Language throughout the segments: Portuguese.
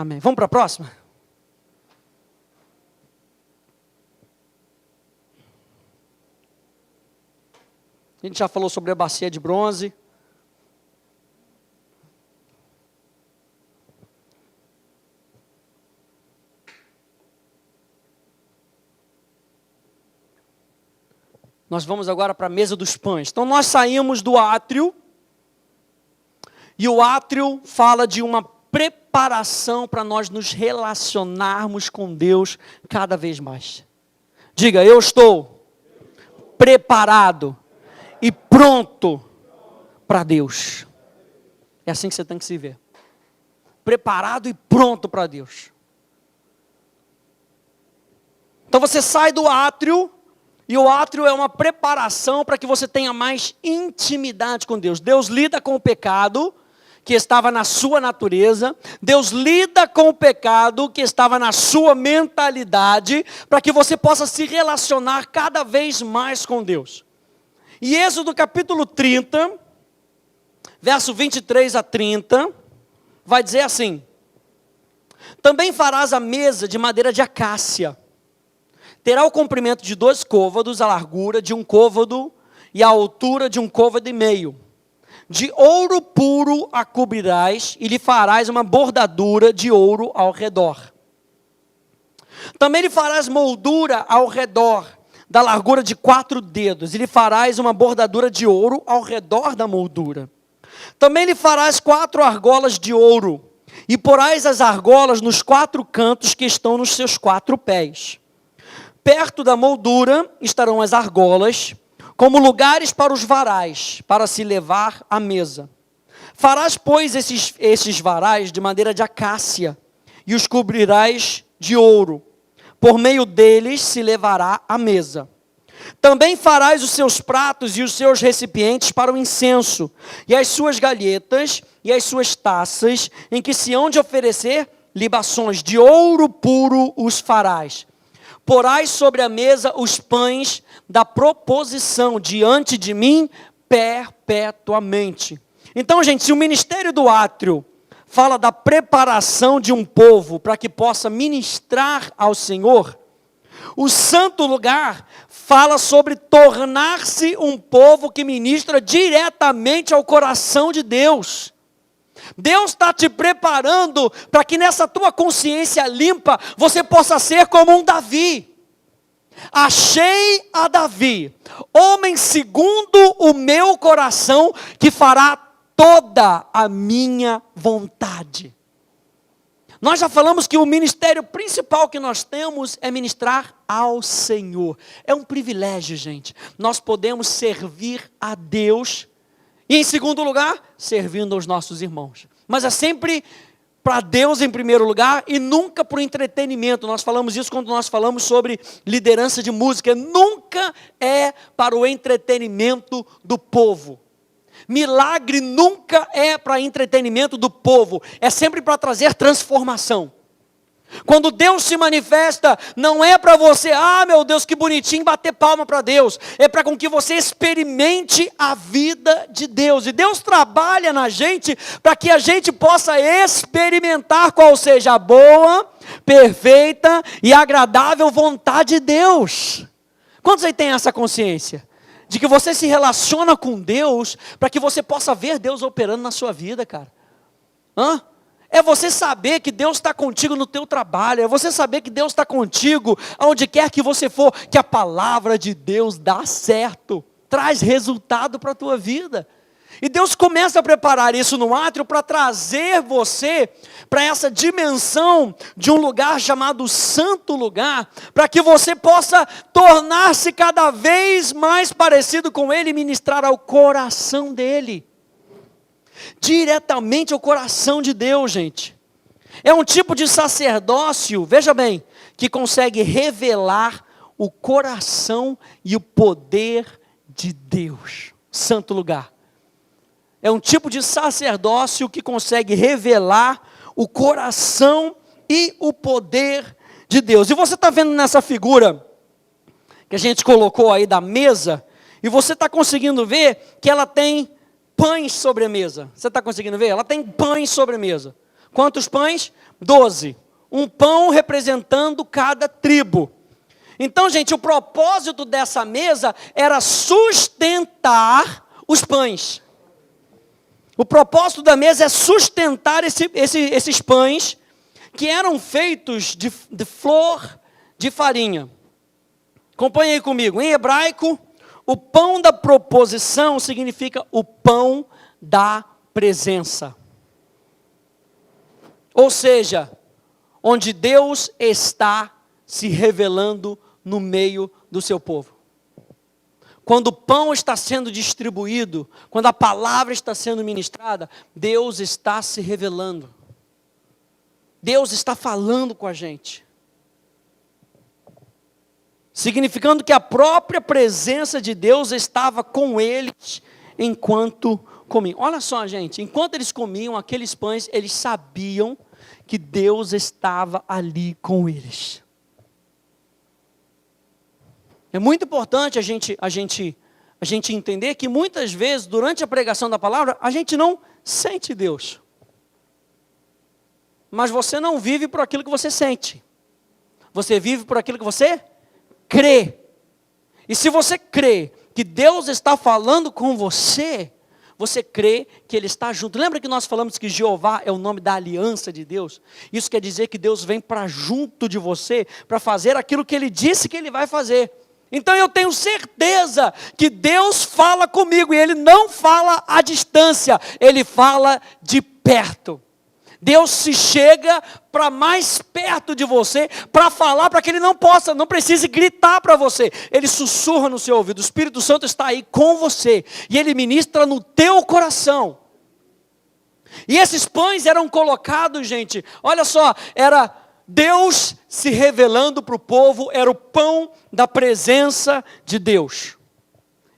Amém. Vamos para a próxima? A gente já falou sobre a bacia de bronze. Nós vamos agora para a mesa dos pães. Então nós saímos do átrio. E o átrio fala de uma preparação para nós nos relacionarmos com Deus cada vez mais. Diga, eu estou preparado e pronto para Deus. É assim que você tem que se ver. Preparado e pronto para Deus. Então você sai do átrio, e o átrio é uma preparação para que você tenha mais intimidade com Deus. Deus lida com o pecado que estava na sua natureza. Deus lida com o pecado que estava na sua mentalidade, para que você possa se relacionar cada vez mais com Deus. E Êxodo capítulo 30, verso 23 a 30, vai dizer assim: também farás a mesa de madeira de acácia. Terá o comprimento de 2 côvados, a largura de 1 côvado e a altura de 1 côvado e meio. De ouro puro a cobrirás e lhe farás uma bordadura de ouro ao redor. Também lhe farás moldura ao redor, da largura de 4 dedos, e lhe farás uma bordadura de ouro ao redor da moldura. Também lhe farás 4 argolas de ouro, e porás as argolas nos 4 cantos que estão nos seus 4 pés. Perto da moldura estarão as argolas, como lugares para os varais, para se levar à mesa. Farás, pois, esses varais de madeira de acácia, e os cobrirás de ouro. Por meio deles se levará à mesa. Também farás os seus pratos e os seus recipientes para o incenso, e as suas galhetas e as suas taças, em que se hão de oferecer libações de ouro puro os farás. Porás sobre a mesa os pães da proposição diante de mim perpetuamente. Então, gente, se o ministério do átrio fala da preparação de um povo para que possa ministrar ao Senhor, o santo lugar fala sobre tornar-se um povo que ministra diretamente ao coração de Deus. Deus está te preparando para que nessa tua consciência limpa você possa ser como um Davi. Achei a Davi, homem segundo o meu coração, que fará toda a minha vontade. Nós já falamos que o ministério principal que nós temos é ministrar ao Senhor. É um privilégio, gente. Nós podemos servir a Deus e, em segundo lugar, servindo aos nossos irmãos. Mas é sempre para Deus em primeiro lugar e nunca para o entretenimento. Nós falamos isso quando nós falamos sobre liderança de música. Nunca é para o entretenimento do povo. Milagre nunca é para entretenimento do povo. É sempre para trazer transformação. Quando Deus se manifesta, não é para você, meu Deus, que bonitinho, bater palma para Deus. É para com que você experimente a vida de Deus. E Deus trabalha na gente para que a gente possa experimentar qual seja a boa, perfeita e agradável vontade de Deus. Quantos aí têm essa consciência? De que você se relaciona com Deus para que você possa ver Deus operando na sua vida, cara. É você saber que Deus está contigo no teu trabalho, é você saber que Deus está contigo aonde quer que você for, que a palavra de Deus dá certo, traz resultado para a tua vida. E Deus começa a preparar isso no átrio para trazer você para essa dimensão de um lugar chamado Santo Lugar, para que você possa tornar-se cada vez mais parecido com Ele e ministrar ao coração dEle. Diretamente ao coração de Deus, gente. É um tipo de sacerdócio, veja bem, que consegue revelar o coração e o poder de Deus. Santo lugar. É um tipo de sacerdócio que consegue revelar o coração e o poder de Deus. E você está vendo nessa figura que a gente colocou aí da mesa, e você está conseguindo ver que ela tem pães sobre a mesa. Você está conseguindo ver? Ela tem pães sobre a mesa. Quantos pães? 12. Um pão representando cada tribo. Então, gente, o propósito dessa mesa era sustentar os pães. O propósito da mesa é sustentar esses pães que eram feitos de flor de farinha. Acompanhe aí comigo. Em hebraico, o pão da proposição significa o pão da presença. Ou seja, onde Deus está se revelando no meio do seu povo. Quando o pão está sendo distribuído, quando a palavra está sendo ministrada, Deus está se revelando. Deus está falando com a gente. Significando que a própria presença de Deus estava com eles enquanto comiam. Olha só, gente, enquanto eles comiam aqueles pães, eles sabiam que Deus estava ali com eles. É muito importante a gente entender que muitas vezes, durante a pregação da palavra, a gente não sente Deus. Mas você não vive por aquilo que você sente. Você vive por aquilo que você crê. E se você crê que Deus está falando com você, você crê que Ele está junto. Lembra que nós falamos que Jeová é o nome da aliança de Deus? Isso quer dizer que Deus vem para junto de você, para fazer aquilo que Ele disse que Ele vai fazer. Então eu tenho certeza que Deus fala comigo, e Ele não fala à distância, Ele fala de perto. Deus se chega para mais perto de você, para falar, para que Ele não precise gritar para você. Ele sussurra no seu ouvido. O Espírito Santo está aí com você, e Ele ministra no teu coração. E esses pães eram colocados, gente, olha só, era Deus se revelando para o povo, era o pão da presença de Deus.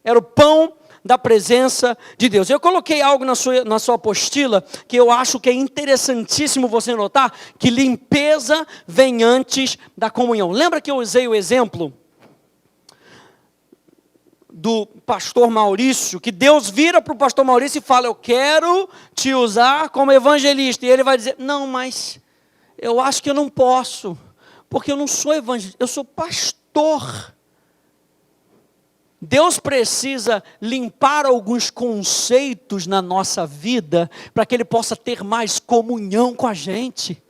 Era o pão da presença de Deus. Eu coloquei algo na sua apostila, que eu acho que é interessantíssimo você notar, que limpeza vem antes da comunhão. Lembra que eu usei o exemplo do pastor Maurício, que Deus vira para o pastor Maurício e fala, eu quero te usar como evangelista. E ele vai dizer, não, mas eu acho que eu não posso, porque eu não sou evangelista, eu sou pastor. Deus precisa limpar alguns conceitos na nossa vida, para que Ele possa ter mais comunhão com a gente.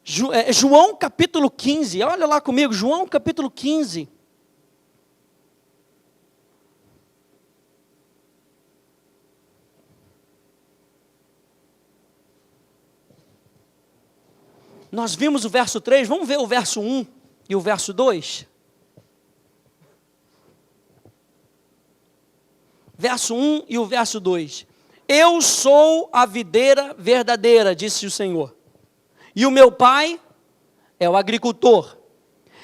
João capítulo 15, olha lá comigo, João capítulo 15. Nós vimos o verso 3, vamos ver o verso 1 e o verso 2? Verso 1 e o verso 2. Eu sou a videira verdadeira, disse o Senhor, e o meu Pai é o agricultor.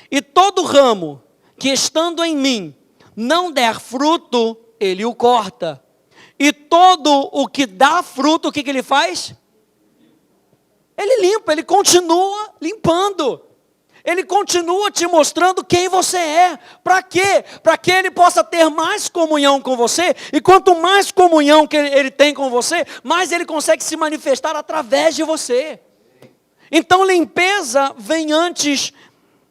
E todo ramo que estando em mim não der fruto, Ele o corta. E todo o que dá fruto, o que Ele faz? Ele limpa, Ele continua limpando. Ele continua te mostrando quem você é. Para quê? Para que Ele possa ter mais comunhão com você. E quanto mais comunhão que Ele tem com você, mais Ele consegue se manifestar através de você. Então limpeza vem antes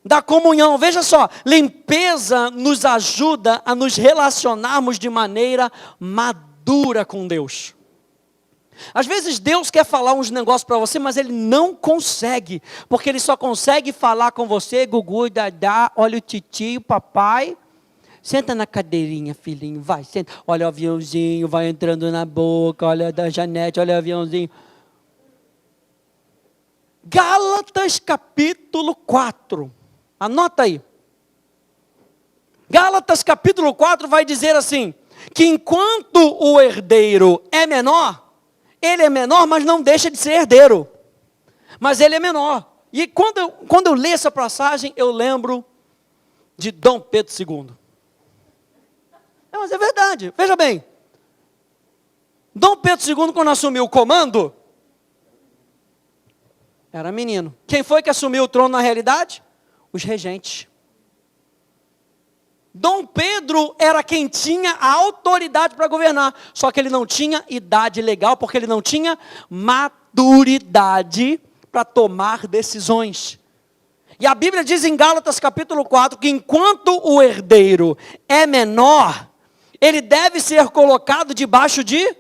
da comunhão. Veja só, limpeza nos ajuda a nos relacionarmos de maneira madura com Deus. Às vezes Deus quer falar uns negócios para você, mas Ele não consegue, porque Ele só consegue falar com você, Gugu, Dadá, olha o titio, papai, senta na cadeirinha, filhinho, vai, senta, olha o aviãozinho, vai entrando na boca, olha da Janete, olha o aviãozinho. Gálatas capítulo 4, anota aí. Gálatas capítulo 4 vai dizer assim, que enquanto o herdeiro é menor, ele é menor, mas não deixa de ser herdeiro. Mas ele é menor. E quando eu leio essa passagem, eu lembro de Dom Pedro II. Mas é verdade, veja bem. Dom Pedro II, quando assumiu o comando, era menino. Quem foi que assumiu o trono na realidade? Os regentes. Dom Pedro era quem tinha a autoridade para governar, só que ele não tinha idade legal, porque ele não tinha maturidade para tomar decisões. E a Bíblia diz em Gálatas capítulo 4, que enquanto o herdeiro é menor, ele deve ser colocado debaixo de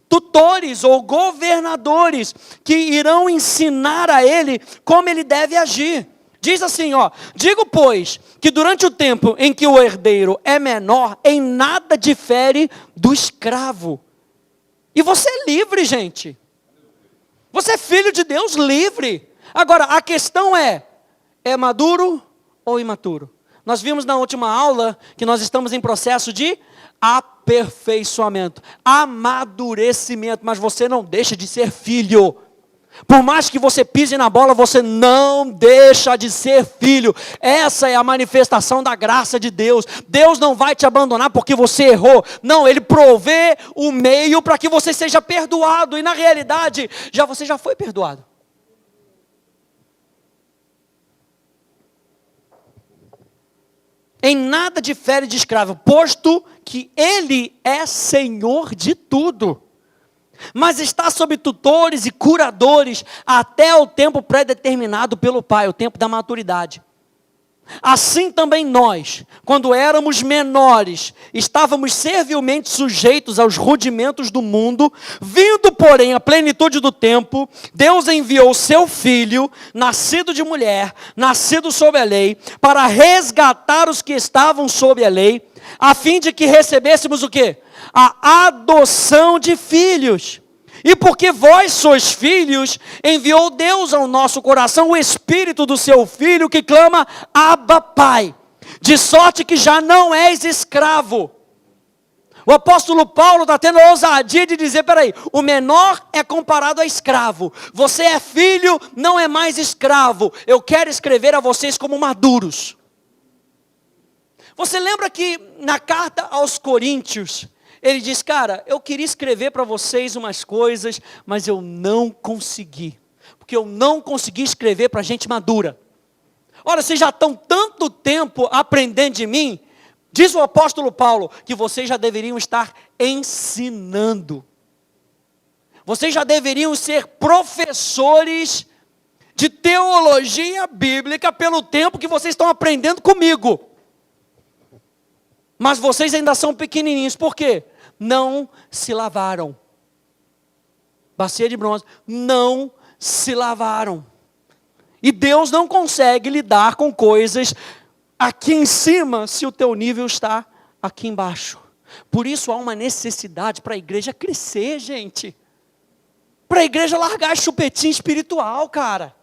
tutores ou governadores, que irão ensinar a ele como ele deve agir. Diz assim, digo pois, que durante o tempo em que o herdeiro é menor, em nada difere do escravo. E você é livre, gente. Você é filho de Deus livre. Agora, a questão é maduro ou imaturo? Nós vimos na última aula que nós estamos em processo de aperfeiçoamento, amadurecimento, mas você não deixa de ser filho. Por mais que você pise na bola, você não deixa de ser filho. Essa é a manifestação da graça de Deus. Deus não vai te abandonar porque você errou. Não, Ele provê o meio para que você seja perdoado. E na realidade, você já foi perdoado. Em nada difere de escravo, posto que Ele é Senhor de tudo. Mas está sob tutores e curadores até o tempo pré-determinado pelo Pai, o tempo da maturidade. Assim também nós, quando éramos menores, estávamos servilmente sujeitos aos rudimentos do mundo, vindo, porém, a plenitude do tempo, Deus enviou seu Filho, nascido de mulher, nascido sob a lei, para resgatar os que estavam sob a lei, a fim de que recebêssemos o quê? A adoção de filhos. E porque vós sois filhos, enviou Deus ao nosso coração o Espírito do seu Filho, que clama, Abba, Pai. De sorte que já não és escravo. O apóstolo Paulo está tendo a ousadia de dizer, o menor é comparado a escravo. Você é filho, não é mais escravo. Eu quero escrever a vocês como maduros. Você lembra que na carta aos Coríntios, ele diz, eu queria escrever para vocês umas coisas, mas eu não consegui. Porque eu não consegui escrever para gente madura. Ora, vocês já estão tanto tempo aprendendo de mim, diz o apóstolo Paulo, que vocês já deveriam estar ensinando. Vocês já deveriam ser professores de teologia bíblica pelo tempo que vocês estão aprendendo comigo. Mas vocês ainda são pequenininhos, por quê? Não se lavaram. Bacia de bronze, não se lavaram. E Deus não consegue lidar com coisas aqui em cima, se o teu nível está aqui embaixo. Por isso há uma necessidade para a igreja crescer, gente. Para a igreja largar a chupetinha espiritual, cara.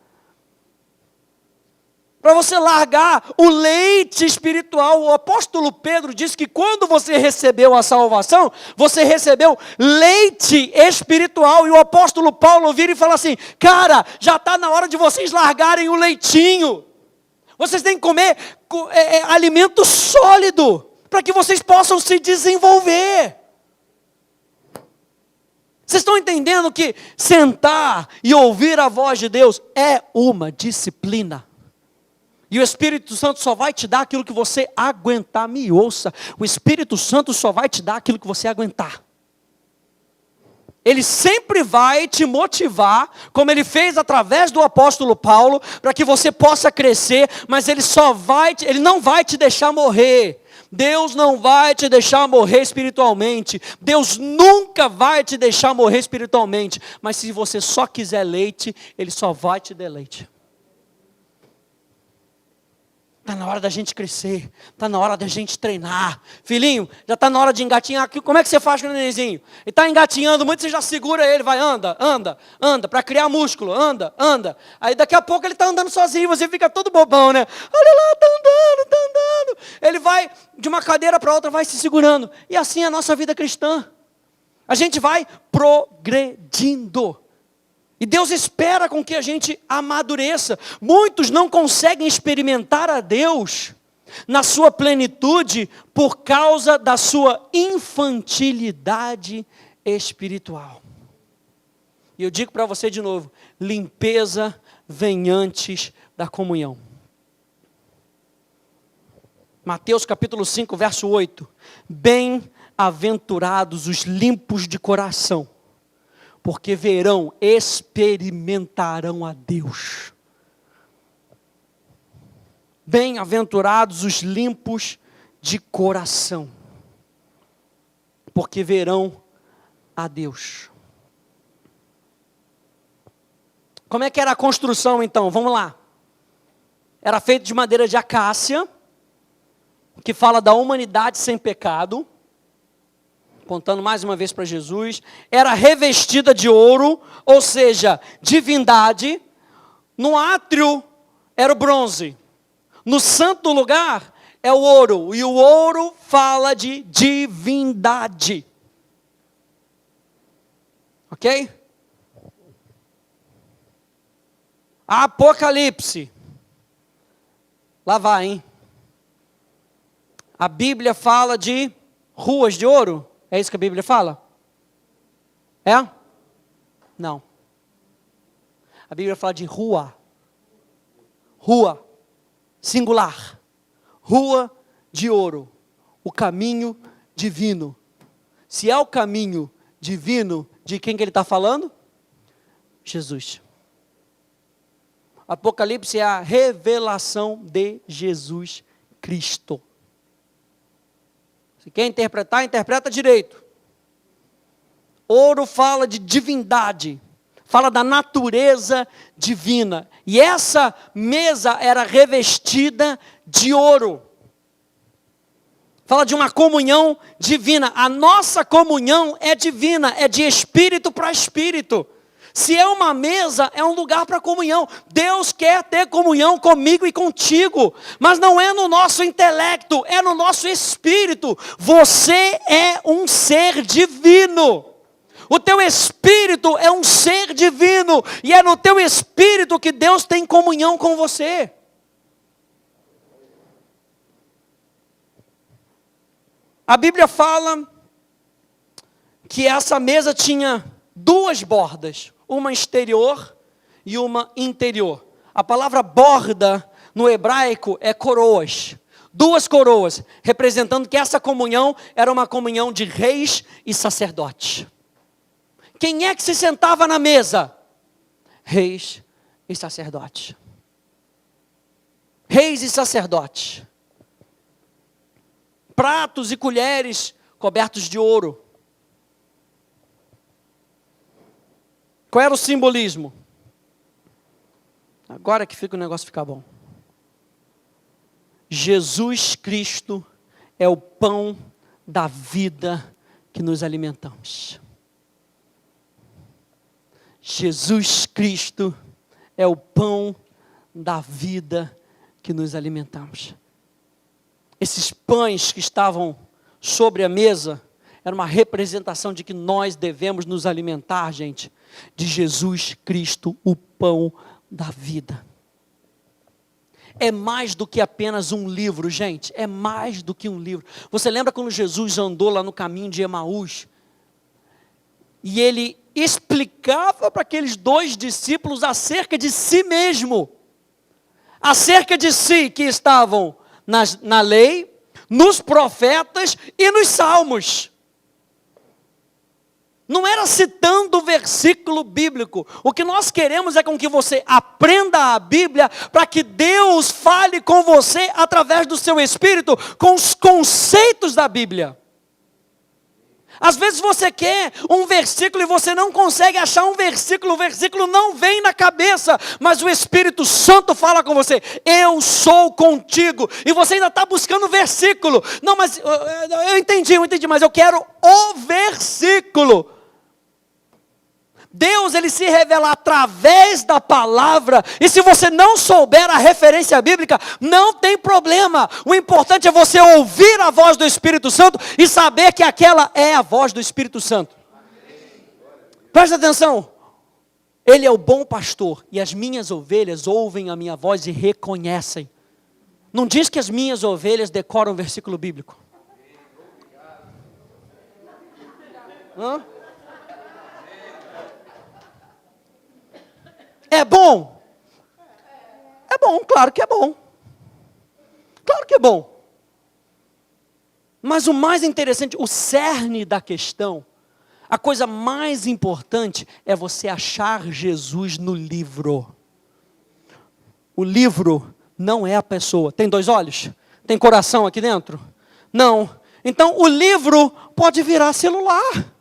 Para você largar o leite espiritual. O apóstolo Pedro disse que quando você recebeu a salvação, você recebeu leite espiritual. E o apóstolo Paulo vira e fala assim, já está na hora de vocês largarem o leitinho. Vocês têm que comer alimento sólido, para que vocês possam se desenvolver. Vocês estão entendendo que sentar e ouvir a voz de Deus é uma disciplina. E o Espírito Santo só vai te dar aquilo que você aguentar. Me ouça, o Espírito Santo só vai te dar aquilo que você aguentar. Ele sempre vai te motivar, como ele fez através do apóstolo Paulo, para que você possa crescer, mas ele não vai te deixar morrer. Deus não vai te deixar morrer espiritualmente. Deus nunca vai te deixar morrer espiritualmente. Mas se você só quiser leite, Ele só vai te dar leite. Está na hora da gente crescer, está na hora da gente treinar. Filhinho, já está na hora de engatinhar. Como é que você faz com o nenenzinho? Ele está engatinhando muito, você já segura ele, vai, anda, para criar músculo, anda. Aí daqui a pouco ele está andando sozinho, você fica todo bobão, né? Olha lá, está andando. Ele vai de uma cadeira para outra, vai se segurando. E assim é a nossa vida cristã. A gente vai progredindo. E Deus espera com que a gente amadureça. Muitos não conseguem experimentar a Deus na sua plenitude por causa da sua infantilidade espiritual. E eu digo para você de novo, limpeza vem antes da comunhão. Mateus capítulo 5, verso 8. Bem-aventurados os limpos de coração, porque verão, experimentarão a Deus. Bem-aventurados os limpos de coração, porque verão a Deus. Como é que era a construção então? Vamos lá. Era feito de madeira de acácia, que fala da humanidade sem pecado, apontando mais uma vez para Jesus. Era revestida de ouro, ou seja, divindade. No átrio era o bronze. No santo lugar é o ouro, e o ouro fala de divindade. Ok? Apocalipse. Lá vai, hein? A Bíblia fala de ruas de ouro. É isso que a Bíblia fala? É? Não. A Bíblia fala de rua. Rua. Singular. Rua de ouro. O caminho divino. Se é o caminho divino, de quem que ele está falando? Jesus. Apocalipse é a revelação de Jesus Cristo. Se quer interpretar, interpreta direito. Ouro fala de divindade, fala da natureza divina. E essa mesa era revestida de ouro. Fala de uma comunhão divina. A nossa comunhão é divina, é de espírito para espírito. Se é uma mesa, é um lugar para comunhão. Deus quer ter comunhão comigo e contigo, mas não é no nosso intelecto, é no nosso espírito. Você é um ser divino. O teu espírito é um ser divino, e é no teu espírito que Deus tem comunhão com você. A Bíblia fala que essa mesa tinha duas bordas, uma exterior e uma interior. A palavra borda no hebraico é coroas. Duas coroas, representando que essa comunhão era uma comunhão de reis e sacerdotes. Quem é que se sentava na mesa? Reis e sacerdotes. Reis e sacerdotes. Pratos e colheres cobertos de ouro. Qual era o simbolismo? Agora que o negócio fica bom. Jesus Cristo é o pão da vida que nos alimentamos. Jesus Cristo é o pão da vida que nos alimentamos. Esses pães que estavam sobre a mesa, era uma representação de que nós devemos nos alimentar, gente, de Jesus Cristo, o pão da vida. É mais do que apenas um livro, gente, é mais do que um livro. Você lembra quando Jesus andou lá no caminho de Emaús? E ele explicava para aqueles dois discípulos acerca de si mesmo. Acerca de si que estavam na lei, nos profetas e nos salmos. Não era citando o versículo bíblico. O que nós queremos é com que você aprenda a Bíblia, para que Deus fale com você através do seu espírito, com os conceitos da Bíblia. Às vezes você quer um versículo e você não consegue achar um versículo, o versículo não vem na cabeça, mas o Espírito Santo fala com você, eu sou contigo, e você ainda está buscando o versículo. Não, mas eu entendi, mas eu quero o versículo. Deus, ele se revela através da palavra, e se você não souber a referência bíblica, não tem problema. O importante é você ouvir a voz do Espírito Santo e saber que aquela é a voz do Espírito Santo. Presta atenção. Ele é o bom pastor, e as minhas ovelhas ouvem a minha voz e reconhecem. Não diz que as minhas ovelhas decoram um versículo bíblico. Hã? É bom? É bom, claro que é bom. Claro que é bom. Mas o mais interessante, o cerne da questão, a coisa mais importante é você achar Jesus no livro. O livro não é a pessoa. Tem 2 olhos? Tem coração aqui dentro? Não. Então o livro pode virar celular.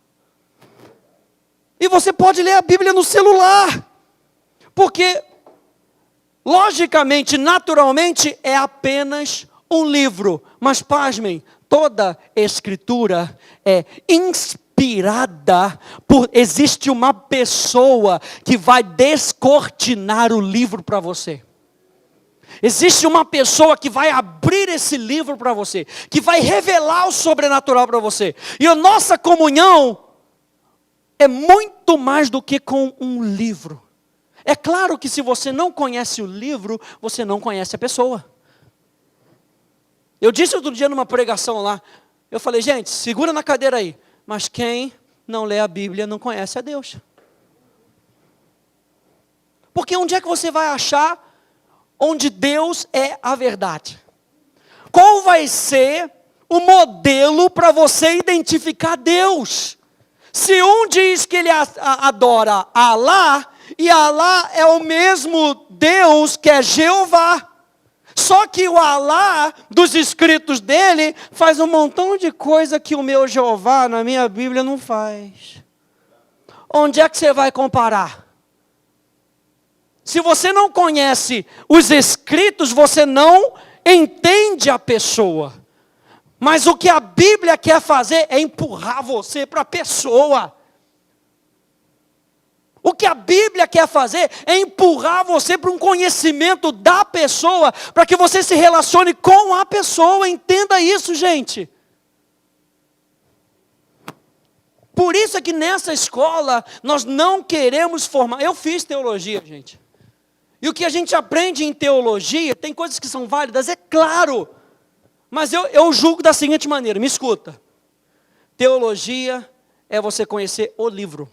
E você pode ler a Bíblia no celular. Porque, logicamente, naturalmente, é apenas um livro. Mas pasmem, toda escritura é inspirada existe uma pessoa que vai descortinar o livro para você. Existe uma pessoa que vai abrir esse livro para você, que vai revelar o sobrenatural para você. E a nossa comunhão é muito mais do que com um livro. É claro que se você não conhece o livro, você não conhece a pessoa. Eu disse outro dia numa pregação lá, eu falei, gente, segura na cadeira aí, mas quem não lê a Bíblia não conhece a Deus. Porque onde é que você vai achar onde Deus é a verdade? Qual vai ser o modelo para você identificar Deus? Se um diz que ele adora Alá, e Alá é o mesmo Deus que é Jeová. Só que o Alá, dos escritos dele, faz um montão de coisa que o meu Jeová, na minha Bíblia, não faz. Onde é que você vai comparar? Se você não conhece os escritos, você não entende a pessoa. Mas o que a Bíblia quer fazer é empurrar você para a pessoa. O que a Bíblia quer fazer é empurrar você para um conhecimento da pessoa, para que você se relacione com a pessoa. Entenda isso, gente. Por isso é que nessa escola nós não queremos formar. Eu fiz teologia, gente. E o que a gente aprende em teologia, tem coisas que são válidas, é claro. Mas eu julgo da seguinte maneira, me escuta. Teologia é você conhecer o livro.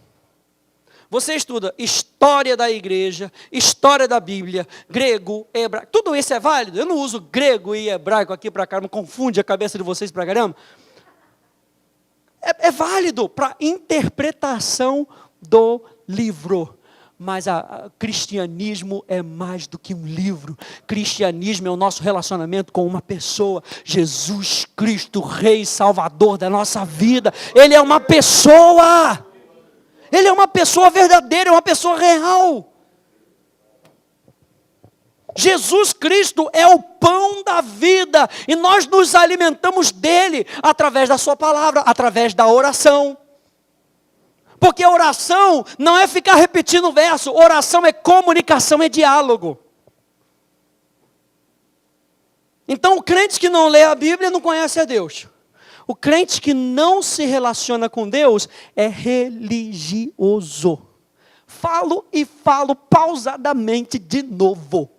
Você estuda história da igreja, história da Bíblia, grego, hebraico. Tudo isso é válido? Eu não uso grego e hebraico aqui para cá, não confunde a cabeça de vocês para caramba. É válido para interpretação do livro. Mas o cristianismo é mais do que um livro. Cristianismo é o nosso relacionamento com uma pessoa. Jesus Cristo, Rei e Salvador da nossa vida. Ele é uma pessoa. Ele é uma pessoa verdadeira, é uma pessoa real. Jesus Cristo é o pão da vida. E nós nos alimentamos dele através da sua palavra, através da oração. Porque a oração não é ficar repetindo o verso. Oração é comunicação, é diálogo. Então o crente que não lê a Bíblia não conhece a Deus. O crente que não se relaciona com Deus é religioso. Falo e falo pausadamente de novo.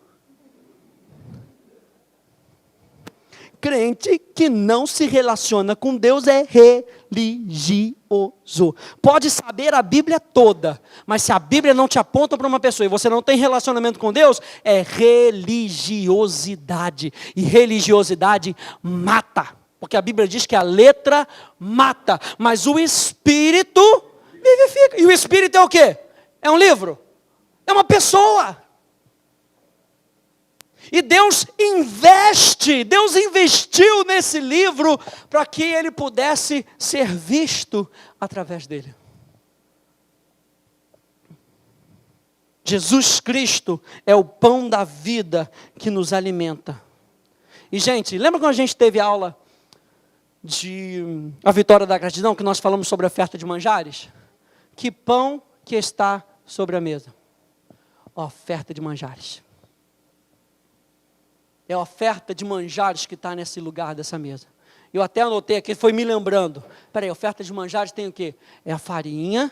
Crente que não se relaciona com Deus é religioso. Pode saber a Bíblia toda, mas se a Bíblia não te aponta para uma pessoa e você não tem relacionamento com Deus, é religiosidade. E religiosidade mata. Porque a Bíblia diz que a letra mata, mas o Espírito vivifica. E o Espírito é o quê? É um livro? É uma pessoa. E Deus investiu nesse livro para que ele pudesse ser visto através dele. Jesus Cristo é o pão da vida que nos alimenta. E gente, lembra quando a gente teve aula de a vitória da gratidão, que nós falamos sobre a oferta de manjares? Que pão que está sobre a mesa? A oferta de manjares. É a oferta de manjares que está nesse lugar dessa mesa. Eu até anotei aqui, foi me lembrando. Peraí, a oferta de manjares tem o quê? É a farinha.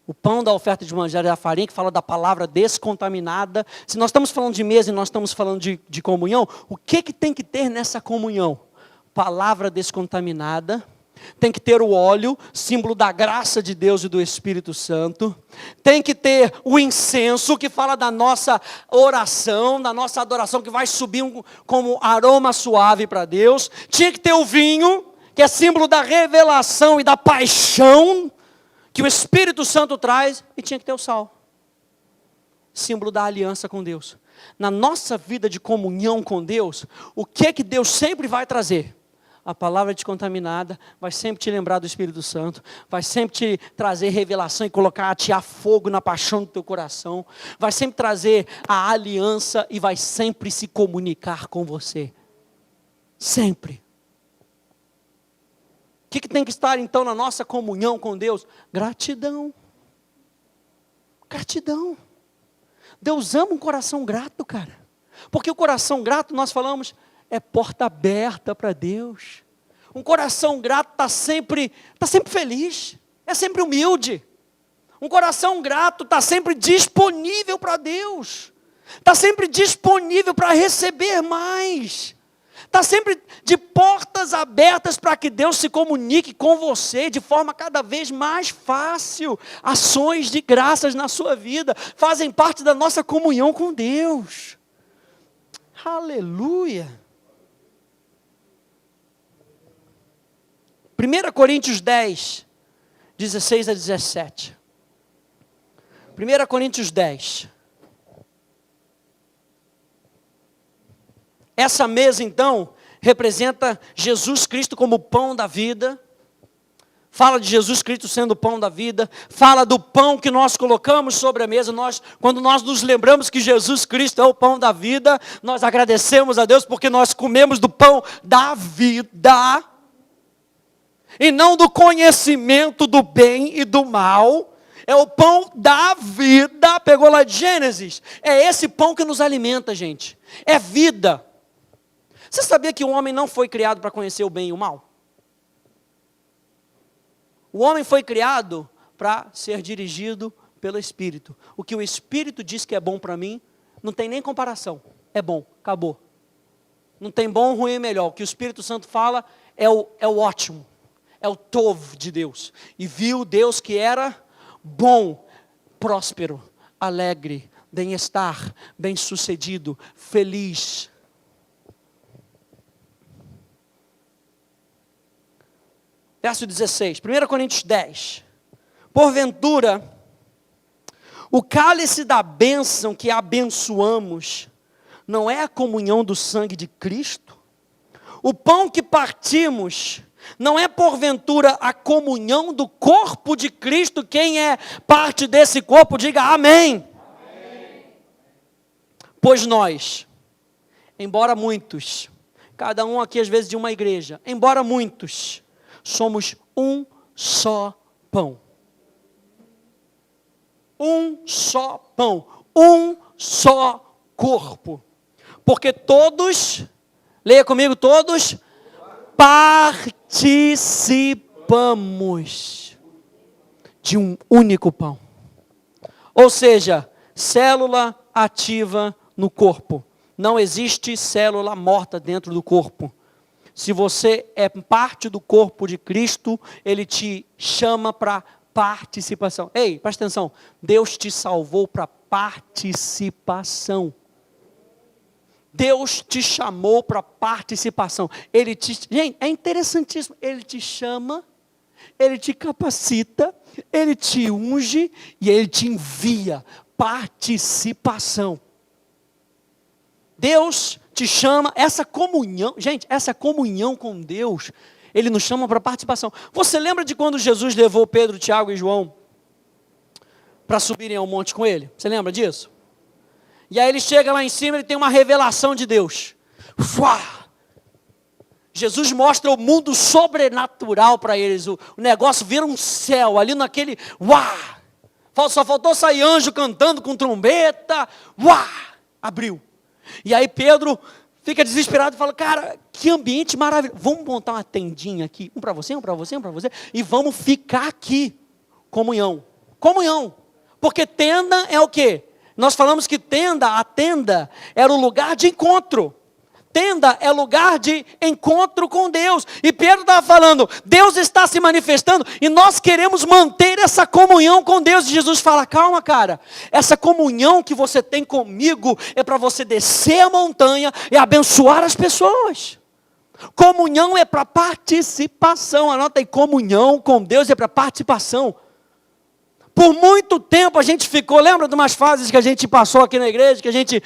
O pão da oferta de manjares é a farinha, que fala da palavra descontaminada. Se nós estamos falando de mesa e nós estamos falando de comunhão, o que tem que ter nessa comunhão? Palavra descontaminada. Tem que ter o óleo, símbolo da graça de Deus e do Espírito Santo. Tem que ter o incenso, que fala da nossa oração, da nossa adoração, que vai subir como aroma suave para Deus. Tinha que ter o vinho, que é símbolo da revelação e da paixão que o Espírito Santo traz, e tinha que ter o sal. Símbolo da aliança com Deus. Na nossa vida de comunhão com Deus, o que Deus sempre vai trazer? A palavra descontaminada vai sempre te lembrar do Espírito Santo, vai sempre te trazer revelação e atear fogo na paixão do teu coração, vai sempre trazer a aliança e vai sempre se comunicar com você. Sempre. O que tem que estar então na nossa comunhão com Deus? Gratidão. Gratidão. Deus ama um coração grato, cara. Porque o coração grato, nós falamos, é porta aberta para Deus. Um coração grato está sempre feliz, é sempre humilde. Um coração grato está sempre disponível para Deus. Está sempre disponível para receber mais. Está sempre de portas abertas para que Deus se comunique com você de forma cada vez mais fácil. Ações de graças na sua vida fazem parte da nossa comunhão com Deus. Aleluia. 1 Coríntios 10, 16 a 17. 1 Coríntios 10. Essa mesa, então, representa Jesus Cristo como o pão da vida. Fala de Jesus Cristo sendo o pão da vida. Fala do pão que nós colocamos sobre a mesa. Quando nós nos lembramos que Jesus Cristo é o pão da vida, nós agradecemos a Deus porque nós comemos do pão da vida. E não do conhecimento do bem e do mal. É o pão da vida. Pegou lá de Gênesis. É esse pão que nos alimenta, gente. É vida. Você sabia que o homem não foi criado para conhecer o bem e o mal? O homem foi criado para ser dirigido pelo Espírito. O que o Espírito diz que é bom para mim, não tem nem comparação. É bom, acabou. Não tem bom, ruim e melhor. O que o Espírito Santo fala é o ótimo. É o tov de Deus. E viu Deus que era bom, próspero, alegre, bem-estar, bem-sucedido, feliz. Verso 16, 1 Coríntios 10. Porventura, o cálice da bênção que abençoamos não é a comunhão do sangue de Cristo? O pão que partimos não é porventura a comunhão do corpo de Cristo? Quem é parte desse corpo, diga amém. Amém. Pois nós, embora muitos, cada um aqui às vezes de uma igreja, embora muitos, somos um só pão. Um só pão. Um só corpo. Porque todos, leia comigo, todos participamos de um único pão. Ou seja, célula ativa no corpo. Não existe célula morta dentro do corpo. Se você é parte do corpo de Cristo, Ele te chama para participação. Ei, presta atenção. Deus te salvou para participação. Deus te chamou para participação. Gente, é interessantíssimo. Ele te chama, Ele te capacita, Ele te unge e Ele te envia. Participação. Deus te chama, essa comunhão, gente, essa comunhão com Deus, Ele nos chama para participação. Você lembra de quando Jesus levou Pedro, Tiago e João para subirem ao monte com Ele? Você lembra disso? E aí ele chega lá em cima, ele tem uma revelação de Deus. Jesus mostra o mundo sobrenatural para eles. O negócio vira um céu, ali naquele, só faltou sair anjo cantando com trombeta, abriu. E aí Pedro fica desesperado e fala, cara, que ambiente maravilhoso. Vamos montar uma tendinha aqui, um para você, um para você, um para você, e vamos ficar aqui. Comunhão. Comunhão. Porque tenda é o quê? Nós falamos que a tenda era o lugar de encontro. Tenda é lugar de encontro com Deus. E Pedro estava falando, Deus está se manifestando e nós queremos manter essa comunhão com Deus. E Jesus fala, calma cara, essa comunhão que você tem comigo é para você descer a montanha e abençoar as pessoas. Comunhão é para participação. Anota aí, comunhão com Deus é para participação. Por muito tempo a gente ficou, lembra de umas fases que a gente passou aqui na igreja, que a gente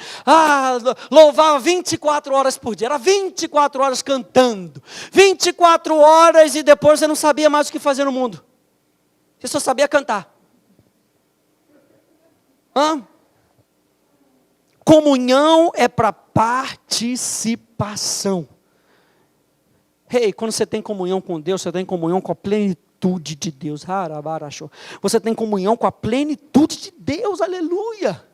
louvava 24 horas por dia, era 24 horas cantando, 24 horas e depois você não sabia mais o que fazer no mundo, você só sabia cantar. Comunhão é para participação. Quando você tem comunhão com Deus, você tem comunhão com a plenitude de Deus. Você tem comunhão com a plenitude de Deus, aleluia.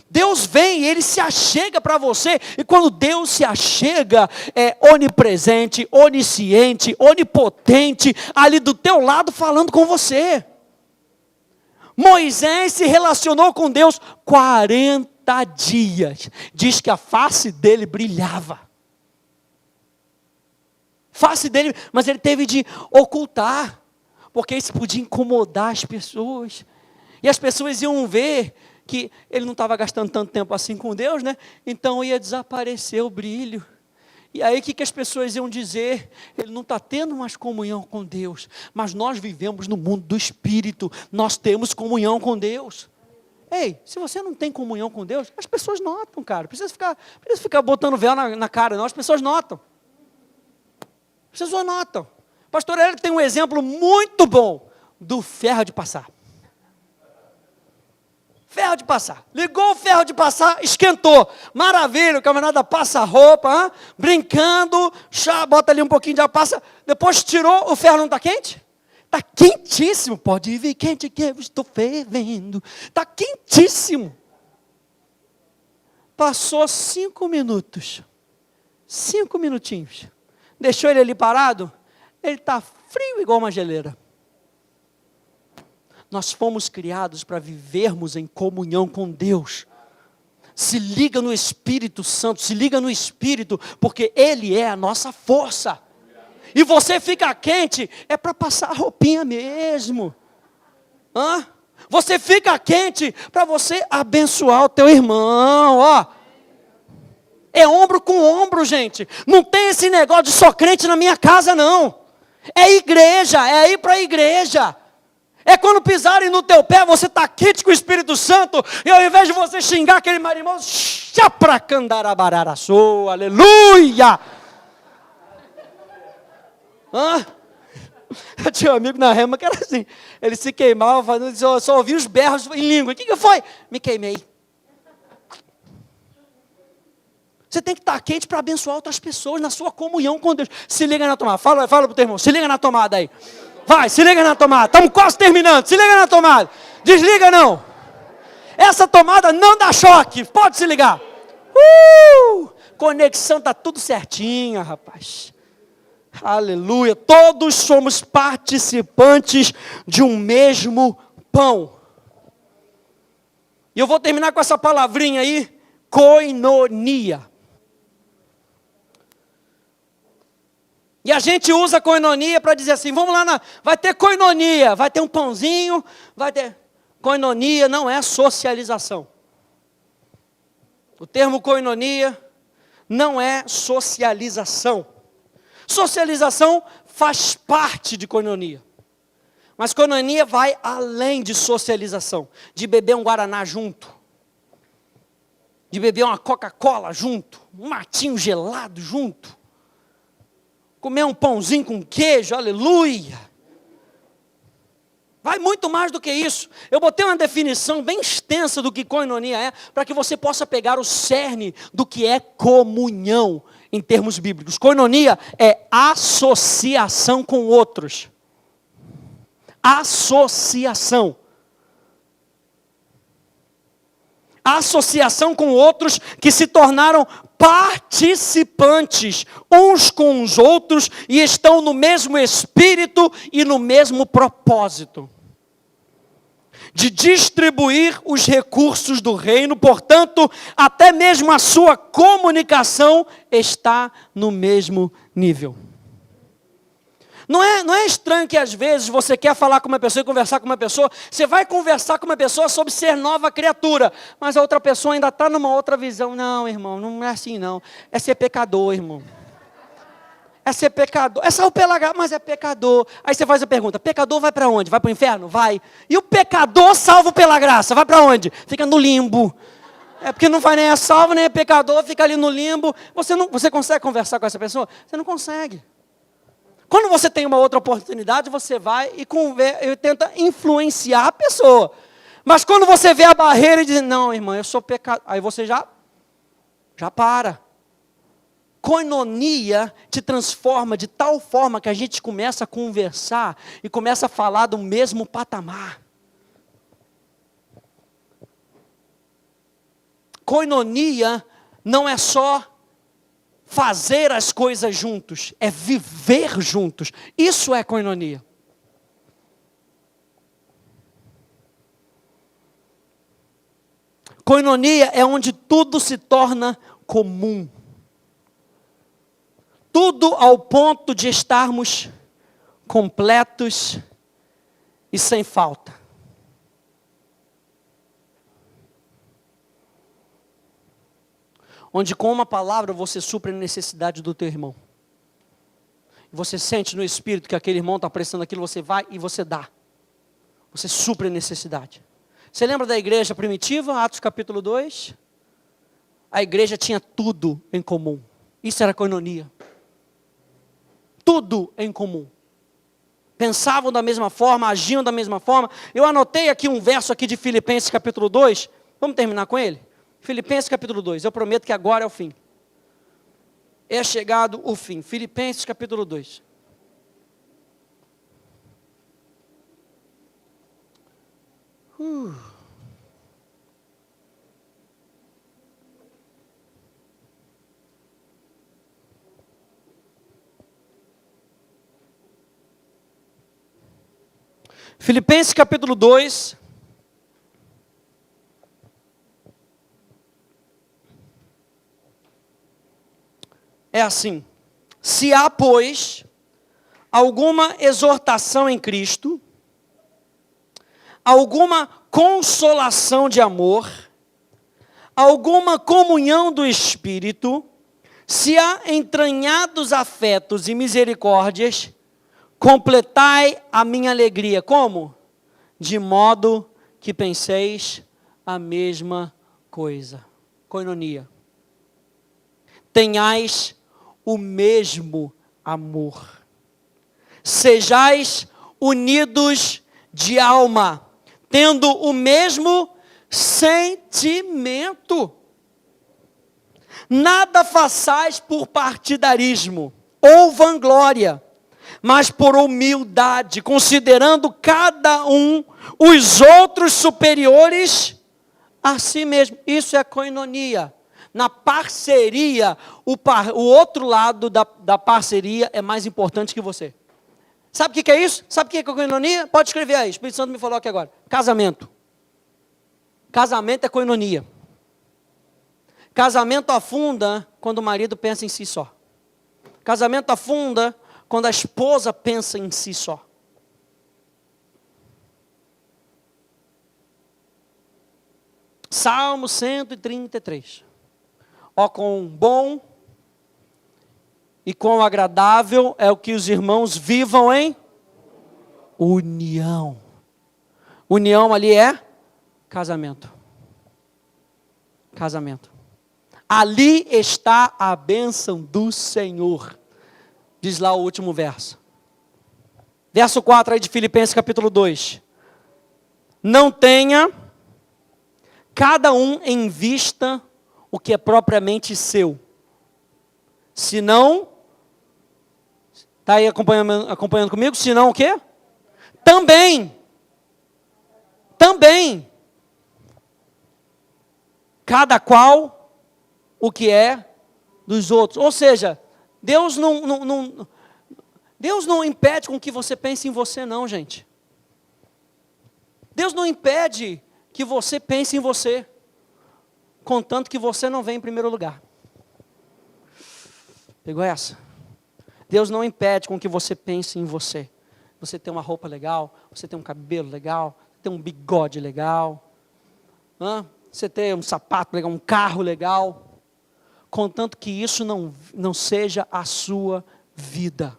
Deus vem e Ele se achega para você, e quando Deus se achega, é onipresente, onisciente, onipotente, ali do teu lado falando com você. Moisés se relacionou com Deus 40 dias, diz que a face dele brilhava. Face dele, mas ele teve de ocultar, porque isso podia incomodar as pessoas, e as pessoas iam ver que ele não estava gastando tanto tempo assim com Deus, né? Então ia desaparecer o brilho, e aí o que as pessoas iam dizer? Ele não está tendo mais comunhão com Deus, mas nós vivemos no mundo do Espírito, nós temos comunhão com Deus. Se você não tem comunhão com Deus, as pessoas notam, cara, precisa ficar botando véu na cara, não, as pessoas notam. As pessoas notam. Pastor Hélio tem um exemplo muito bom do ferro de passar. Ferro de passar. Ligou o ferro de passar, esquentou. Maravilha, o camarada passa a roupa, brincando, bota ali um pouquinho de água, passa. Depois tirou, o ferro não está quente? Está quentíssimo. Pode vir quente que eu estou fervendo. Está quentíssimo. Passou 5 minutos. 5 minutinhos. Deixou ele ali parado, ele está frio igual uma geleira. Nós fomos criados para vivermos em comunhão com Deus. Se liga no Espírito Santo, se liga no Espírito, porque Ele é a nossa força. E você fica quente, é para passar a roupinha mesmo. Você fica quente para você abençoar o teu irmão, É ombro com ombro, gente. Não tem esse negócio de só crente na minha casa, não. É igreja, é ir para a igreja. É quando pisarem no teu pé, você está quente com o Espírito Santo, e ao invés de você xingar aquele marimoso, chapracandarabararaçô, aleluia. Eu tinha um amigo na Rema que era assim, ele se queimava, só ouvia os berros em língua. O que foi? Me queimei. Você tem que estar quente para abençoar outras pessoas na sua comunhão com Deus. Se liga na tomada. Fala para o teu irmão. Se liga na tomada aí. Vai, se liga na tomada. Estamos quase terminando. Se liga na tomada. Desliga não. Essa tomada não dá choque. Pode se ligar. Conexão está tudo certinha, rapaz. Aleluia. Todos somos participantes de um mesmo pão. E eu vou terminar com essa palavrinha aí. Koinonia. E a gente usa koinonia para dizer assim, vamos lá, vai ter koinonia, vai ter um pãozinho, vai ter... Koinonia não é socialização. O termo koinonia não é socialização. Socialização faz parte de koinonia. Mas koinonia vai além de socialização, de beber um guaraná junto, de beber uma Coca-Cola junto, um matinho gelado junto, comer um pãozinho com queijo, aleluia. Vai muito mais do que isso. Eu botei uma definição bem extensa do que koinonia é, para que você possa pegar o cerne do que é comunhão, em termos bíblicos. Koinonia é associação com outros. Associação. Associação com outros que se tornaram participantes uns com os outros e estão no mesmo espírito e no mesmo propósito de distribuir os recursos do reino. Portanto, até mesmo a sua comunicação está no mesmo nível. Não é estranho que às vezes você quer falar com uma pessoa e conversar com uma pessoa, você vai conversar com uma pessoa sobre ser nova criatura, mas a outra pessoa ainda está numa outra visão. Não, irmão, não é assim não. É ser pecador, irmão. é ser pecador. É salvo pela graça, mas é pecador. Aí você faz a pergunta, pecador vai para onde? Vai para o inferno? Vai. E o pecador salvo pela graça, vai para onde? Fica no limbo. É porque não vai nem é salvo, nem é pecador, fica ali no limbo. Você consegue conversar com essa pessoa? Você não consegue. Quando você tem uma outra oportunidade, você vai e tenta influenciar a pessoa. Mas quando você vê a barreira e diz, não, irmã, eu sou pecador, aí você já para. Koinonia te transforma de tal forma que a gente começa a conversar e começa a falar do mesmo patamar. Koinonia não é só fazer as coisas juntos, é viver juntos. Isso é koinonia. Koinonia é onde tudo se torna comum. Tudo ao ponto de estarmos completos e sem falta. Onde com uma palavra você supre a necessidade do teu irmão. Você sente no espírito que aquele irmão está precisando daquilo, você vai e você dá. Você supre a necessidade. Você lembra da igreja primitiva, Atos capítulo 2? A igreja tinha tudo em comum. Isso era koinonia. Tudo em comum. Pensavam da mesma forma, agiam da mesma forma. Eu anotei aqui um verso aqui de Filipenses capítulo 2. Vamos terminar com ele? Filipenses capítulo 2. Eu prometo que agora é o fim. É chegado o fim. Filipenses capítulo 2. Filipenses capítulo 2. É assim: se há, pois, alguma exortação em Cristo, alguma consolação de amor, alguma comunhão do Espírito, se há entranhados afetos e misericórdias, completai a minha alegria. Como? De modo que penseis a mesma coisa. Koinonia. Tenhais o mesmo amor. Sejais unidos de alma, tendo o mesmo sentimento. Nada façais por partidarismo ou vanglória, mas por humildade, considerando cada um os outros superiores a si mesmo. Isso é koinonia. Na parceria, o outro lado da parceria é mais importante que você. Sabe o que é isso? Sabe o que é koinonia? Pode escrever aí, o Espírito Santo me falou aqui agora. Casamento. Casamento é koinonia. Casamento afunda quando o marido pensa em si só. Casamento afunda quando a esposa pensa em si só. Salmo 133. Ó, quão bom e quão agradável é o que os irmãos vivam em união. União ali é casamento. Casamento. Ali está a bênção do Senhor. Diz lá o último verso. Verso 4 aí de Filipenses capítulo 2. Não tenha cada um em vista o que é propriamente seu. Se não, está aí acompanhando comigo? Se não o quê? Também. Cada qual o que é dos outros. Ou seja, Deus não impede com que você pense em você não, gente. Deus não impede que você pense em você, contanto que você não vem em primeiro lugar. Pegou essa? Deus não impede com que você pense em você. Você tem uma roupa legal, você tem um cabelo legal, tem um bigode legal, você tem um sapato legal, um carro legal, contanto que isso não seja a sua vida.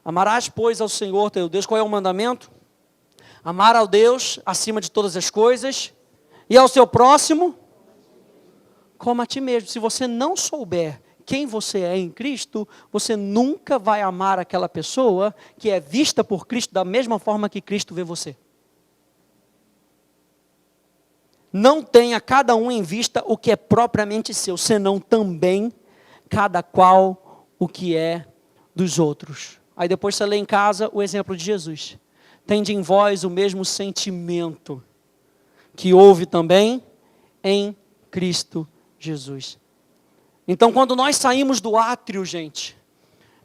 Amarás, pois, ao Senhor teu Deus. Qual é o mandamento? Amar ao Deus acima de todas as coisas e ao seu próximo como a ti mesmo. Se você não souber quem você é em Cristo, você nunca vai amar aquela pessoa que é vista por Cristo da mesma forma que Cristo vê você. Não tenha cada um em vista o que é propriamente seu, senão também cada qual o que é dos outros. Aí depois você lê em casa o exemplo de Jesus. Tende em vós o mesmo sentimento que houve também em Cristo Jesus. Então, quando nós saímos do átrio, gente,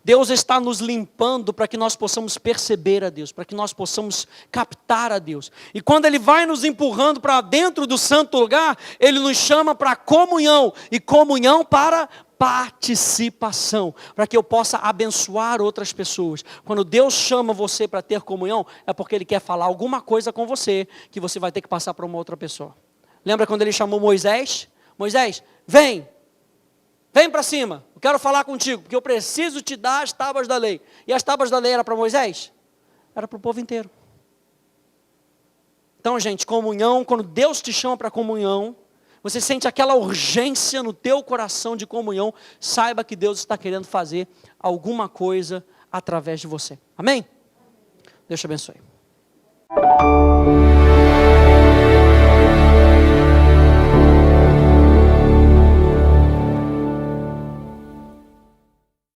Deus está nos limpando para que nós possamos perceber a Deus, para que nós possamos captar a Deus. E quando Ele vai nos empurrando para dentro do santo lugar, Ele nos chama para comunhão, e comunhão para participação, para que eu possa abençoar outras pessoas. Quando Deus chama você para ter comunhão, é porque Ele quer falar alguma coisa com você, que você vai ter que passar para uma outra pessoa. Lembra quando Ele chamou Moisés? Moisés, vem para cima, eu quero falar contigo, porque eu preciso te dar as tábuas da lei. E as tábuas da lei era para Moisés? Era para o povo inteiro. Então, gente, comunhão, quando Deus te chama para comunhão, você sente aquela urgência no teu coração de comunhão, saiba que Deus está querendo fazer alguma coisa através de você. Amém? Deus te abençoe.